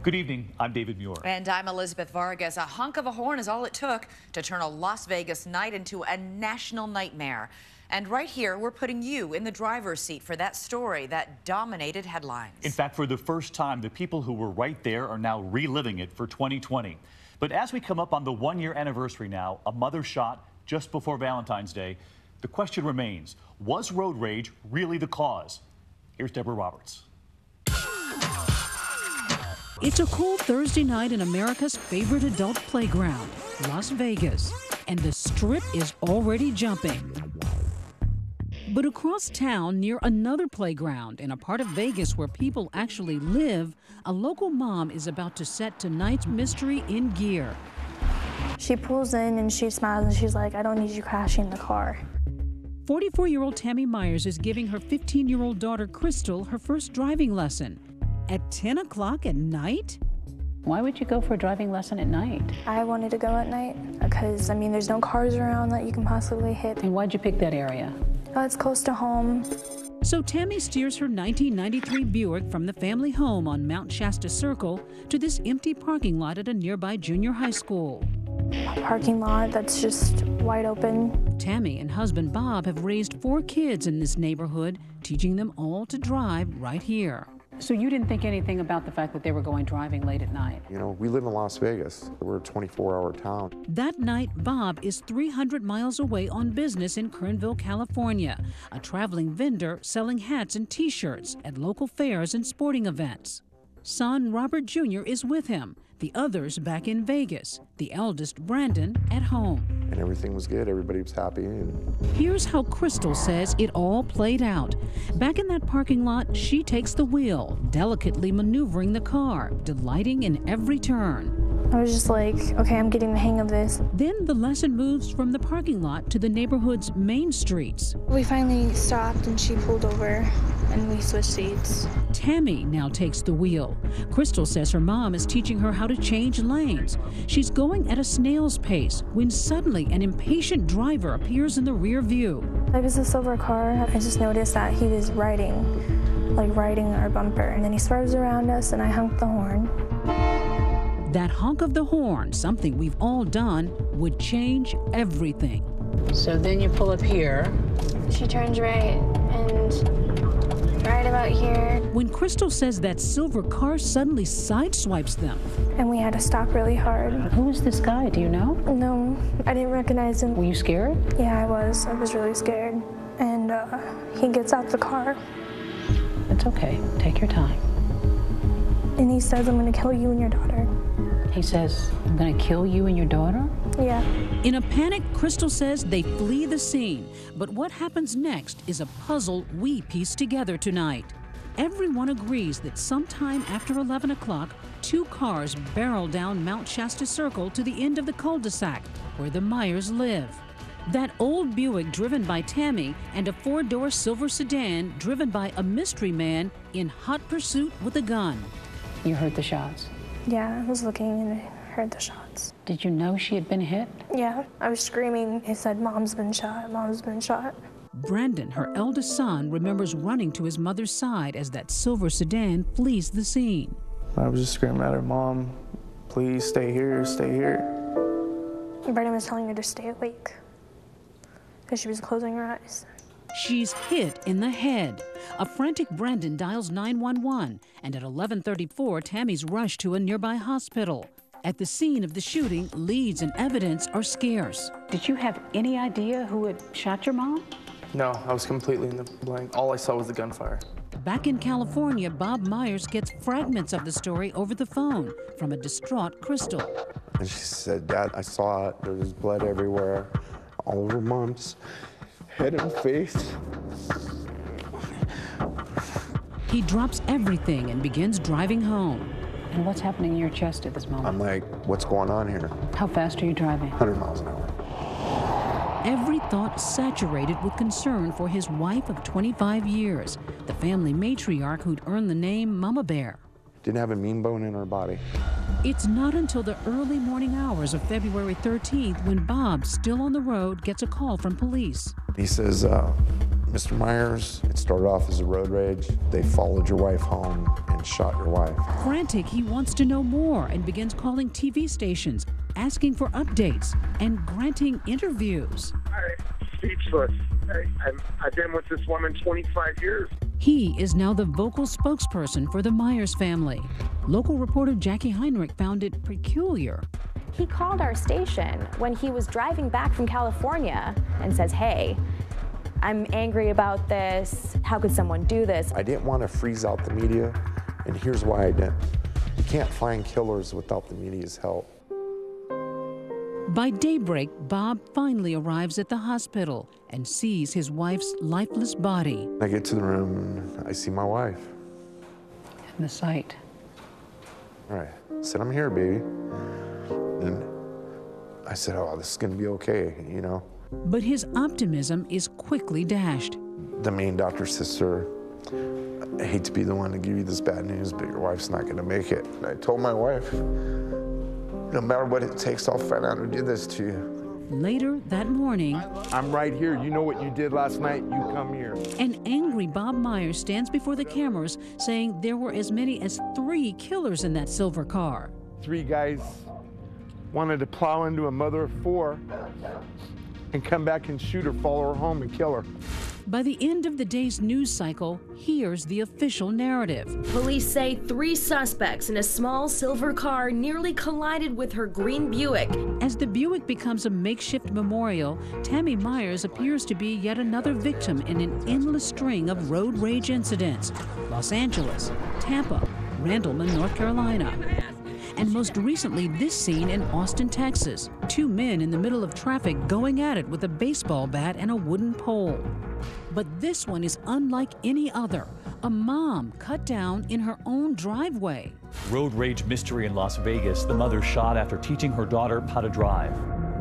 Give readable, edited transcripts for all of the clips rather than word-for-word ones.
Good evening, I'm David Muir. And I'm Elizabeth Vargas. A hunk of a horn is all it took to turn a Las Vegas night into a national nightmare. And right here, we're putting you in the driver's seat for that story that dominated headlines. In fact, for the first time, the people who were right there are now reliving it for 2020. But as we come up on the one-year anniversary now, a mother shot just before Valentine's Day, the question remains, was road rage really the cause? Here's Deborah Roberts. It's a cool Thursday night in America's favorite adult playground, Las Vegas, and the Strip is already jumping. But across town, near another playground in a part of Vegas where people actually live, a local mom is about to set tonight's mystery in gear. She pulls in and she smiles and she's like, "I don't need you crashing the car." 44-year-old Tammy Meyers is giving her 15-year-old daughter, Kristal, her first driving lesson. At 10 o'clock at night? Why would you go for a driving lesson at night? I wanted to go at night because, there's no cars around that you can possibly hit. And why'd you pick that area? It's close to home. So Tammy steers her 1993 Buick from the family home on Mount Shasta Circle to this empty parking lot at a nearby junior high school. A parking lot that's just wide open. Tammy and husband Bob have raised 4 kids in this neighborhood, teaching them all to drive right here. So you didn't think anything about the fact that they were going driving late at night? We live in Las Vegas. We're a 24-hour town. That night, Bob is 300 miles away on business in Kernville, California, a traveling vendor selling hats and T-shirts at local fairs and sporting events. Son Robert Jr. is with him, the others back in Vegas, the eldest Brandon at home. And everything was good. Everybody was happy. Here's how Kristal says it all played out. Back in that parking lot, she takes the wheel, delicately maneuvering the car, delighting in every turn. I was just like, okay, I'm getting the hang of this. Then the lesson moves from the parking lot to the neighborhood's main streets. We finally stopped and she pulled over and we switched seats. Tammy now takes the wheel. Kristal says her mom is teaching her how to change lanes. She's going at a snail's pace when suddenly an impatient driver appears in the rear view. It was a silver car. I just noticed that he was riding our bumper. And then he swerves around us and I honked the horn. That honk of the horn, something we've all done, would change everything. So then you pull up here. She turns right and right about here. When Kristal says that silver car suddenly sideswipes them. And we had to stop really hard. Who is this guy? Do you know? No, I didn't recognize him. Were you scared? Yeah, I was. I was really scared. And he gets out the car. It's okay. Take your time. And he says, "I'm going to kill you and your daughter." He says, "I'm going to kill you and your daughter?" Yeah. In a panic, Kristal says they flee the scene. But what happens next is a puzzle we piece together tonight. Everyone agrees that sometime after 11 o'clock, 2 cars barrel down Mount Shasta Circle to the end of the cul-de-sac where the Meyers live. That old Buick driven by Tammy and a 4-door silver sedan driven by a mystery man in hot pursuit with a gun. You heard the shots? Yeah, I was looking and I heard the shots. Did you know she had been hit? Yeah, I was screaming. He said, "Mom's been shot, Mom's been shot." Brandon, her eldest son, remembers running to his mother's side as that silver sedan flees the scene. I was just screaming at her, "Mom, please stay here, stay here." Brandon was telling her to stay awake because she was closing her eyes. She's hit in the head. A frantic Brandon dials 911, and at 11:34, Tammy's rushed to a nearby hospital. At the scene of the shooting, leads and evidence are scarce. Did you have any idea who had shot your mom? No, I was completely in the blank. All I saw was the gunfire. Back in California, Bob Meyers gets fragments of the story over the phone from a distraught Kristal. And she said, "Dad, I saw it. There was blood everywhere, all over Mom's head and face." He drops everything and begins driving home. And what's happening in your chest at this moment? I'm like, what's going on here? How fast are you driving? 100 miles an hour. Every thought saturated with concern for his wife of 25 years, the family matriarch who'd earned the name Mama Bear. Didn't have a mean bone in her body. It's not until the early morning hours of February 13th when Bob, still on the road, gets a call from police. He says, Mr. Myers, it started off as a road rage. They followed your wife home and shot your wife. Frantic, he wants to know more and begins calling TV stations, asking for updates and granting interviews. I'm speechless. I've been with this woman 25 years. He is now the vocal spokesperson for the Myers family. Local reporter Jackie Heinrich found it peculiar. He called our station when he was driving back from California and says, hey, I'm angry about this. How could someone do this? I didn't want to freeze out the media, and here's why I didn't. You can't find killers without the media's help. By daybreak, Bob finally arrives at the hospital and sees his wife's lifeless body. I get to the room and I see my wife. In the sight. All right, I said, I'm here, baby. And I said, oh, this is gonna be okay, you know? But his optimism is quickly dashed. The main doctor's sister, I hate to be the one to give you this bad news, but your wife's not gonna make it. And I told my wife, no matter what it takes, I'll find out who did this to you. Later that morning, I'm right here. You know what you did last night? You come here. An angry Bob Myers stands before the cameras saying there were as many as 3 killers in that silver car. 3 guys wanted to plow into a mother of 4 and come back and shoot her, follow her home and kill her. By the end of the day's news cycle, here's the official narrative. Police say 3 suspects in a small silver car nearly collided with her green Buick. As the Buick becomes a makeshift memorial, Tammy Meyers appears to be yet another victim in an endless string of road rage incidents. Los Angeles, Tampa, Randleman, North Carolina. And most recently, this scene in Austin, Texas. 2 men in the middle of traffic going at it with a baseball bat and a wooden pole. But this one is unlike any other. A mom cut down in her own driveway. Road rage mystery in Las Vegas. The mother shot after teaching her daughter how to drive.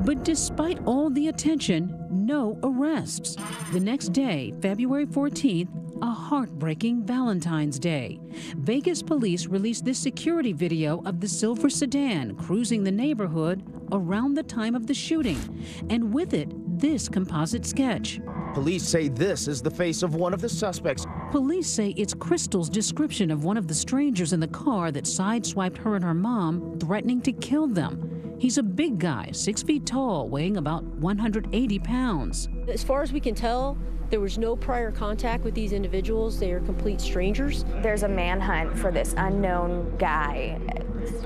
But despite all the attention, no arrests. The next day, February 14th, a heartbreaking Valentine's Day. Vegas police released this security video of the silver sedan cruising the neighborhood around the time of the shooting, and with it, this composite sketch. Police say this is the face of one of the suspects. Police say it's Kristal's description of one of the strangers in the car that sideswiped her and her mom, threatening to kill them. He's a big guy, 6 feet tall, weighing about 180 pounds. As far as we can tell, there was no prior contact with these individuals. They are complete strangers. There's a manhunt for this unknown guy,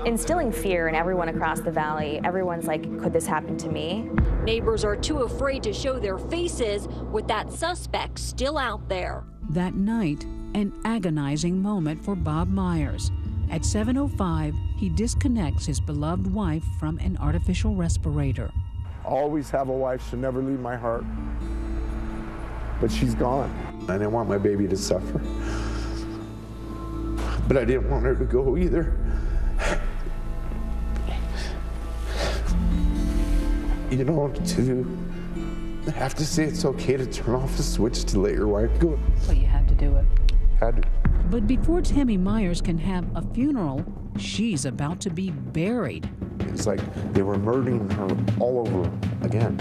instilling fear in everyone across the valley. Everyone's like, could this happen to me? Neighbors are too afraid to show their faces with that suspect still out there. That night, an agonizing moment for Bob Myers. At 7:05, he disconnects his beloved wife from an artificial respirator. I'll always have a wife. She'll never leave my heart. But she's gone. I didn't want my baby to suffer. But I didn't want her to go either. You know, to have to say it's okay to turn off the switch to let your wife go. But you had to do it. Had to. But before Tammy Meyers can have a funeral, she's about to be buried. It's like they were murdering her all over again,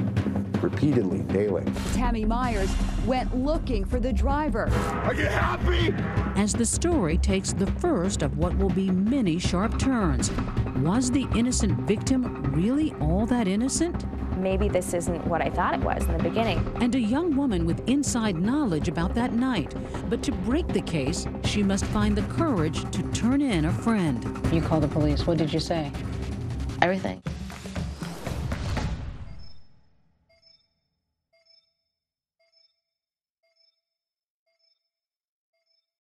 repeatedly, daily. Tammy Meyers went looking for the driver. Are you happy? As the story takes the first of what will be many sharp turns. Was the innocent victim really all that innocent? Maybe this isn't what I thought it was in the beginning. And a young woman with inside knowledge about that night. But to break the case, she must find the courage to turn in a friend. You called the police. What did you say? Everything.